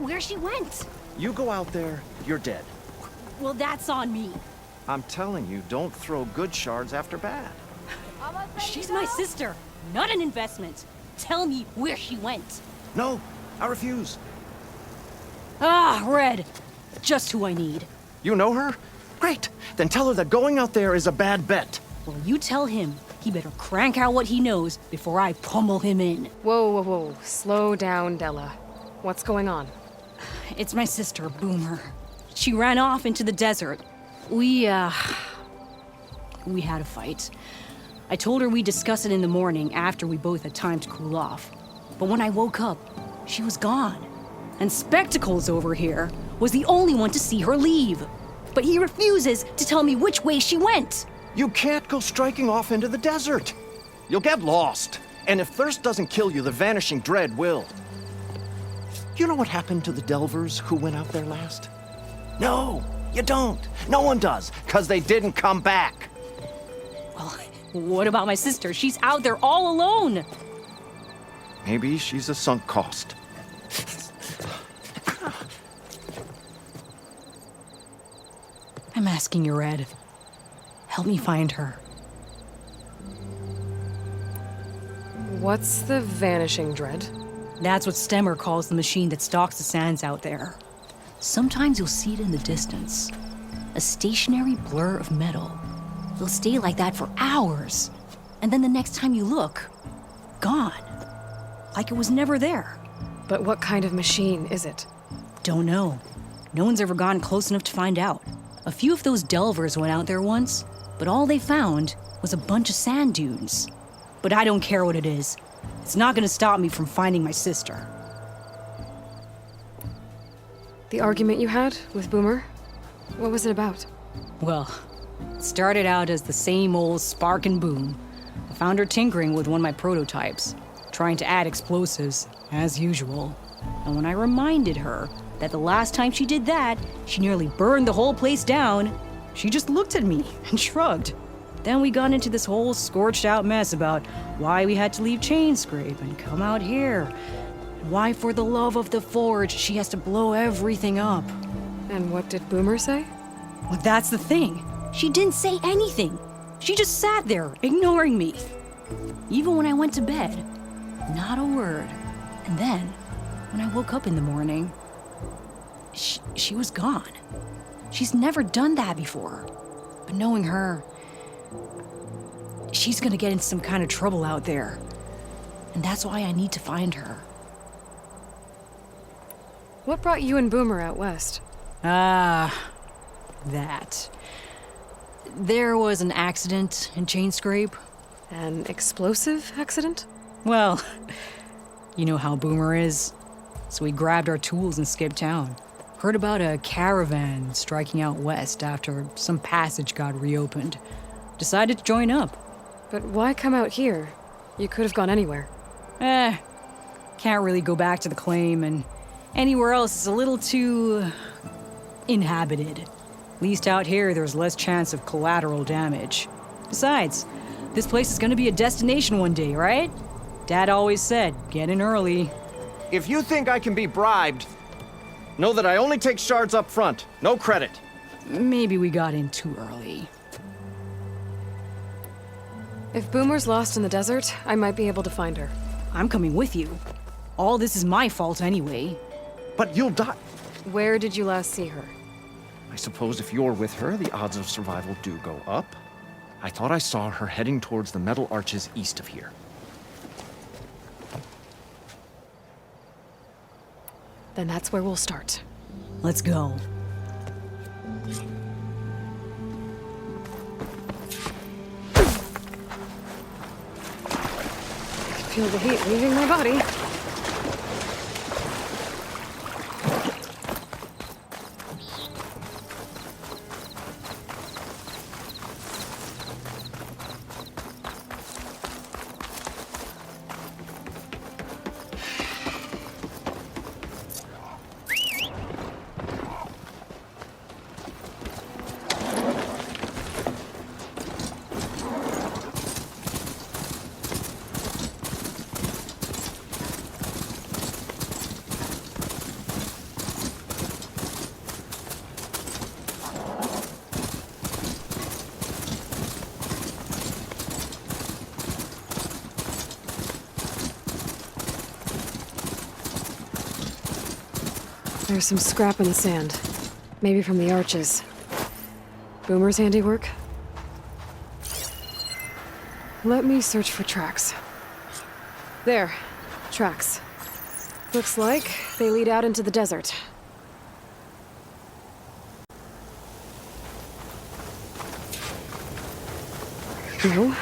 where she went. You go out there, you're dead. Well, that's on me. I'm telling you, don't throw good shards after bad. She's my sister, not an investment. Tell me where she went. No, I refuse. Ah, Red. Just who I need. You know her? Great. Then tell her that going out there is a bad bet. Well, you tell him he better crank out what he knows before I pummel him in. Whoa, whoa, whoa. Slow down, Della. What's going on? It's my sister, Boomer. She ran off into the desert. We had a fight. I told her we'd discuss it in the morning after we both had time to cool off. But when I woke up, she was gone. And Spectacles over here was the only one to see her leave. But he refuses to tell me which way she went. You can't go striking off into the desert. You'll get lost. And if thirst doesn't kill you, the vanishing dread will. You know what happened to the Delvers who went out there last? No, you don't. No one does, because they didn't come back. Well, what about my sister? She's out there all alone. Maybe she's a sunk cost. I'm asking you, Red. Help me find her. What's the vanishing dread? That's what Stemmer calls the machine that stalks the sands out there. Sometimes you'll see it in the distance. A stationary blur of metal. It'll stay like that for hours. And then the next time you look, gone. Like it was never there. But what kind of machine is it? Don't know. No one's ever gotten close enough to find out. A few of those delvers went out there once, but all they found was a bunch of sand dunes. But I don't care what it is. It's not gonna stop me from finding my sister. The argument you had with Boomer? What was it about? Well, it started out as the same old spark and boom. I found her tinkering with one of my prototypes, trying to add explosives, as usual. And when I reminded her that the last time she did that, she nearly burned the whole place down, she just looked at me and shrugged. Then we got into this whole scorched out mess about why we had to leave Chainscrape and come out here. And why, for the love of the Forge, she has to blow everything up. And what did Boomer say? Well, that's the thing. She didn't say anything. She just sat there, ignoring me. Even when I went to bed, not a word. And then, when I woke up in the morning, she was gone. She's never done that before. But knowing her, she's gonna get in some kind of trouble out there. And that's why I need to find her. What brought you and Boomer out west? That. There was an accident in Chainscrape. An explosive accident? Well, you know how Boomer is. So we grabbed our tools and skipped town. Heard about a caravan striking out west after some passage got reopened. Decided to join up. But why come out here? You could have gone anywhere. Can't really go back to the claim, and anywhere else is a little too inhabited. At least out here, there's less chance of collateral damage. Besides, this place is gonna be a destination one day, right? Dad always said, get in early. If you think I can be bribed, know that I only take shards up front, no credit. Maybe we got in too early. If Boomer's lost in the desert, I might be able to find her. I'm coming with you. All this is my fault anyway. But you'll die. Where did you last see her? I suppose if you're with her, the odds of survival do go up. I thought I saw her heading towards the metal arches east of here. Then that's where we'll start. Let's go. I can feel the heat leaving my body. There's some scrap in the sand. Maybe from the arches. Boomer's handiwork? Let me search for tracks. There. Tracks. Looks like they lead out into the desert. No.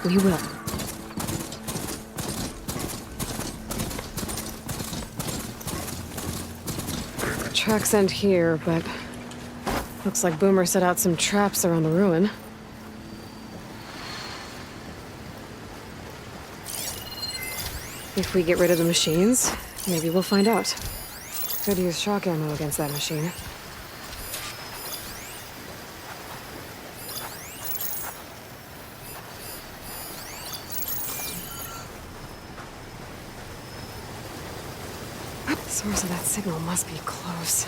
We will. Tracks end here, but looks like Boomer set out some traps around the ruin. If we get rid of the machines, maybe we'll find out. Could use shock ammo against that machine. The source of that signal must be close.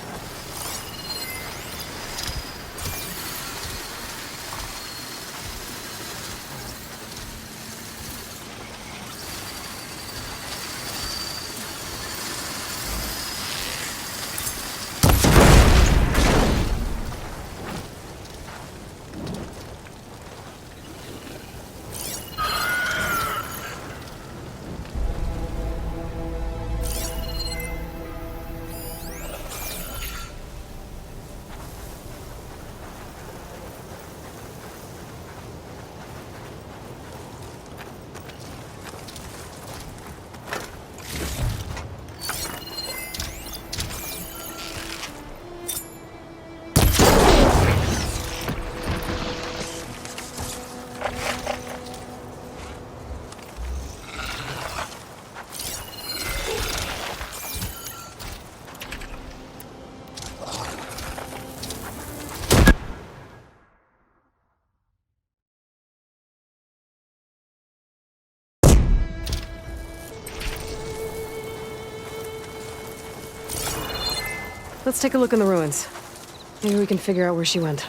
Let's take a look in the ruins. Maybe we can figure out where she went.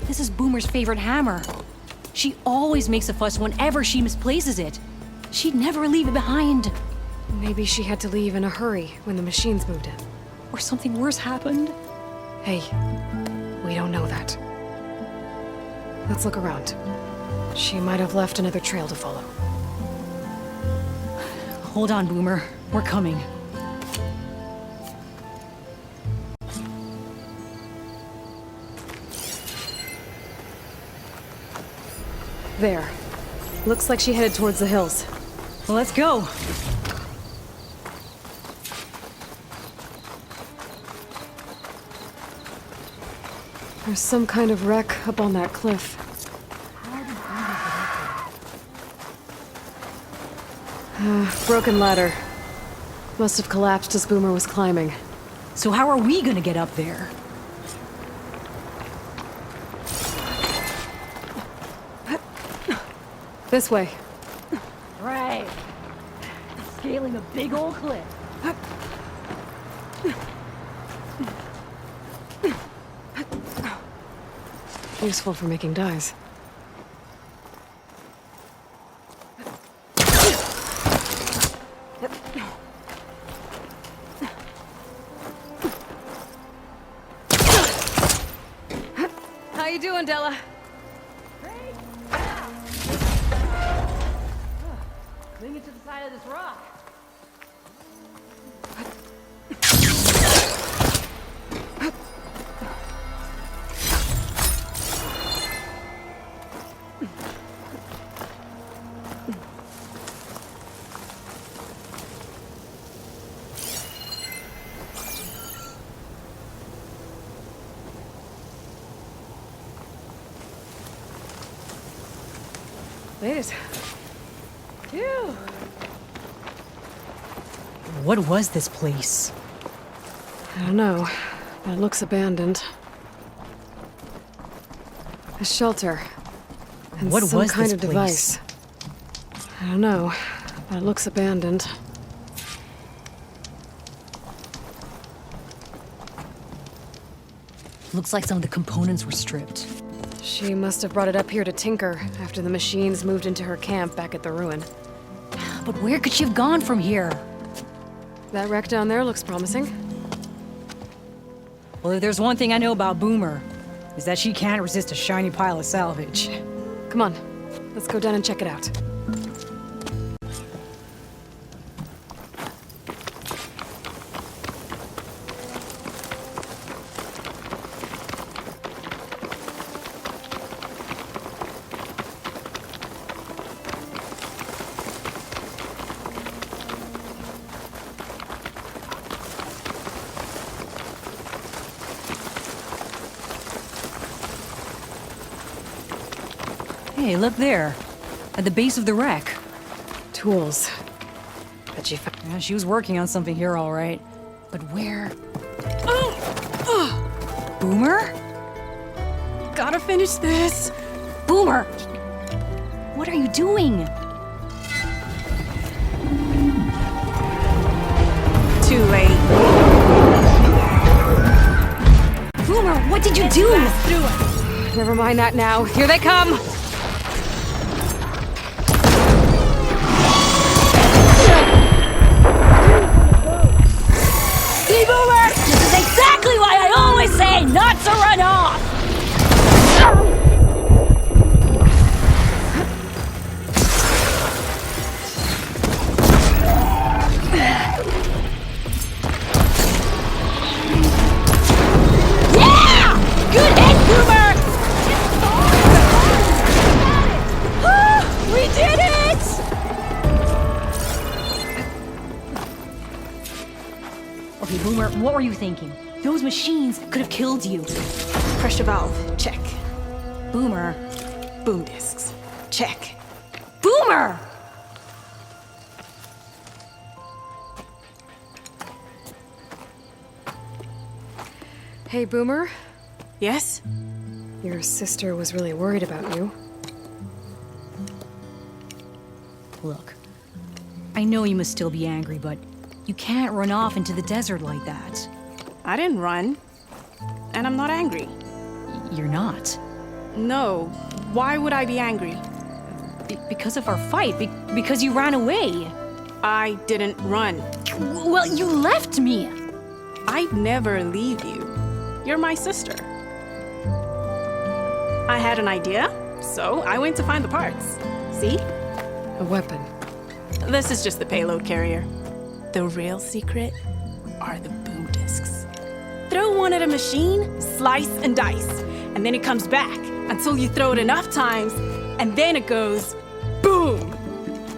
This is Boomer's favorite hammer. She always makes a fuss whenever she misplaces it. She'd never leave it behind. Maybe she had to leave in a hurry when the machines moved in. Or something worse happened. Hey, we don't know that. Let's look around. She might have left another trail to follow. Hold on, Boomer. We're coming. There. Looks like she headed towards the hills. Well, let's go. There's some kind of wreck up on that cliff. Broken ladder. Must have collapsed as Boomer was climbing. So how are we gonna get up there? This way. Right. Scaling a big old cliff. Useful for making dyes. How you doing, Della? Cling it to the side of this rock. Made it. Phew. What was this place? I don't know, but it looks abandoned. A shelter. And What some was kind this of device. I don't know, but it looks abandoned. Looks like some of the components were stripped. She must have brought it up here to tinker after the machines moved into her camp back at the ruin. But where could she have gone from here? That wreck down there looks promising. Well, if there's one thing I know about Boomer, is that she can't resist a shiny pile of salvage. Come on, let's go down and check it out. Hey, look there. At the base of the wreck. Tools. Bet she found. Yeah, she was working on something here, all right. But where? Boomer? Gotta finish this. Boomer! What are you doing? Too late. Boomer, what did you do? Never mind that now. Here they come! See, Boomer? This is exactly why I always say not to run off! Yeah! Good hit, Boomer! We did it! Okay, Boomer, what were you thinking? Those machines could have killed you. Pressure valve, check. Boomer. Boom discs, check. Boomer! Hey, Boomer. Yes? Your sister was really worried about you. Look, I know you must still be angry, but you can't run off into the desert like that. I didn't run. And I'm not angry. You're not. No. Why would I be angry? Because of our fight, because you ran away. I didn't run. Well, you left me. I'd never leave you. You're my sister. I had an idea, so I went to find the parts. See? A weapon. This is just the payload carrier. The real secret are the boom discs. Throw one at a machine, slice and dice, and then it comes back until you throw it enough times, and then it goes boom.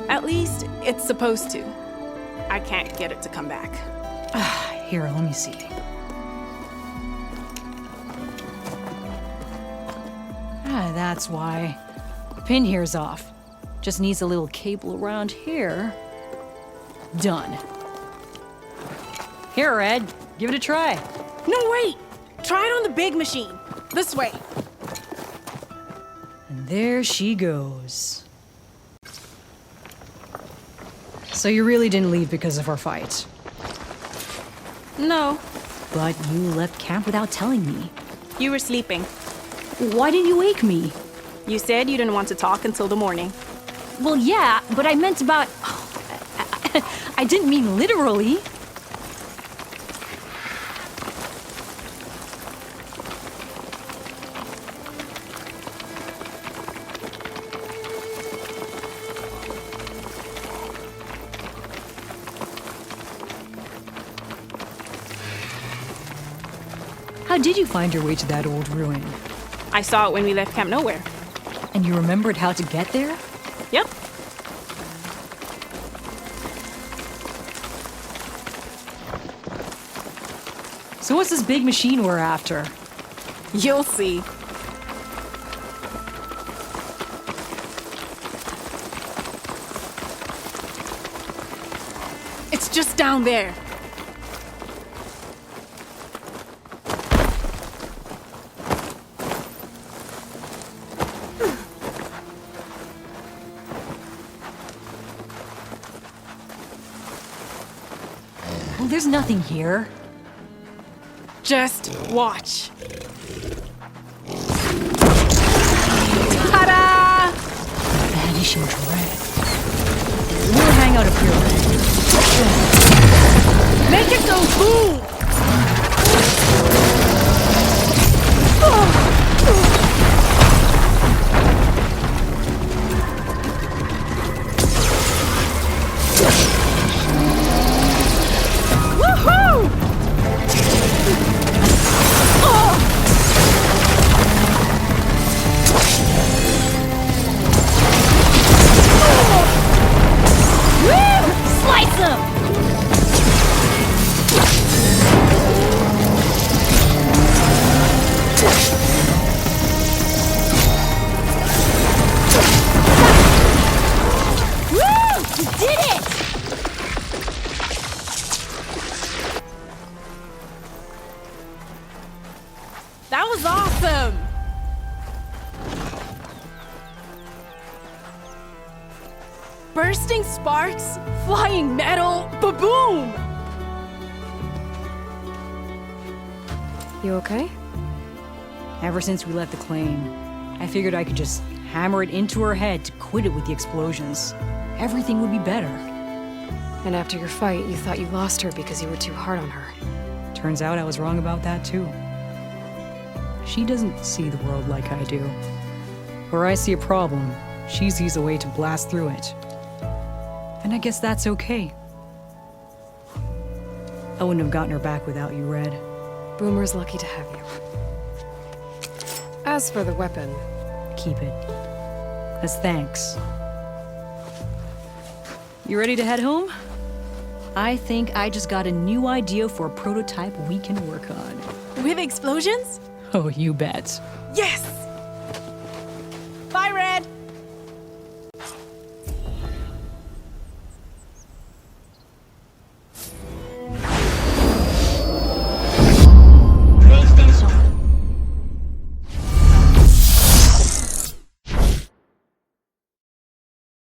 At least it's supposed to. I can't get it to come back. Here, let me see. That's why. The pin here's off. Just needs a little cable around here. Done. Here, Red. Give it a try. No, wait! Try it on the big machine. This way. And there she goes. So you really didn't leave because of our fight? No, But you left camp without telling me. you were sleeping. Why didn't you wake me? You said you didn't want to talk until the morning. Well, yeah, but I meant about... I didn't mean literally. How did you find your way to that old ruin? I saw it when we left Camp Nowhere. And you remembered how to get there? Yep. So what's this big machine we're after? You'll see. It's just down there. Well, there's nothing here. Just watch. Ta-da! Vanishing dread. We'll hang out up here. Make it go boom! Woohoo! Slice them! Woo! You did it! That was awesome! Bursting sparks, flying metal, ba-boom! You okay? Ever since we left the claim, I figured I could just hammer it into her head to quit it with the explosions. Everything would be better. And after your fight, you thought you lost her because you were too hard on her. Turns out I was wrong about that too. She doesn't see the world like I do. Where I see a problem, she sees a way to blast through it. And I guess that's okay. I wouldn't have gotten her back without you, Red. Boomer's lucky to have you. As for the weapon, Keep it. As thanks. You ready to head home? I think I just got a new idea for a prototype we can work on. With explosions? Oh, you bet. Yes!